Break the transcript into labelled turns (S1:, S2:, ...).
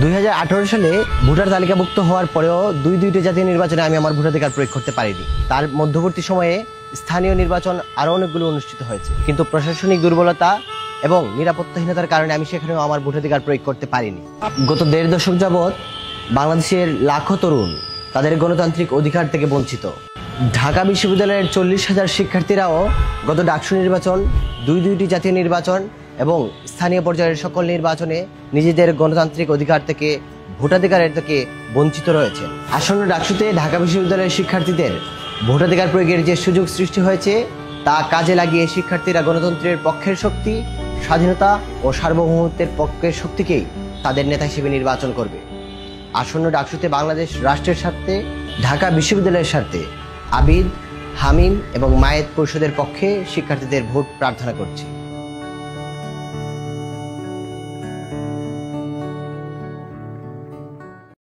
S1: 2018 সালে ভোটার তালিকাভুক্ত হওয়ার পরেও দুইটি জাতীয় নির্বাচনে আমি আমার ভোটাধিকার প্রয়োগ করতে পারিনি। তার মধ্যবর্তী সময়ে স্থানীয় নির্বাচন আরও অনেকগুলো অনুষ্ঠিত হয়েছে, কিন্তু প্রশাসনিক দুর্বলতা এবং নিরাপত্তাহীনতার কারণে আমি সেখানেও আমার ভোটাধিকার প্রয়োগ করতে পারিনি। গত 1.5 দশক যাবৎ বাংলাদেশের লাখো তরুণ তাদের গণতান্ত্রিক অধিকার থেকে বঞ্চিত। ঢাকা বিশ্ববিদ্যালয়ের 40,000 শিক্ষার্থীরাও গত ডাকসু নির্বাচন, দুইটি জাতীয় নির্বাচন এবং স্থানীয় পর্যায়ের সকল নির্বাচনে নিজেদের গণতান্ত্রিক অধিকার থেকে, ভোটাধিকারের থেকে বঞ্চিত রয়েছে। আসন্ন ডাকসুতে ঢাকা বিশ্ববিদ্যালয়ের শিক্ষার্থীদের ভোটাধিকার প্রয়োগের যে সুযোগ সৃষ্টি হয়েছে তা কাজে লাগিয়ে শিক্ষার্থীরা গণতন্ত্রের পক্ষের শক্তি, স্বাধীনতা ও সার্বভৌমত্বের পক্ষের শক্তিকেই তাদের নেতা হিসেবে নির্বাচন করবে। আসন্ন ডাকসুতে বাংলাদেশ রাষ্ট্রের স্বার্থে, ঢাকা বিশ্ববিদ্যালয়ের স্বার্থে আবিদ, হামিম এবং মায়েত পরিষদের পক্ষে শিক্ষার্থীদের ভোট প্রার্থনা করছে।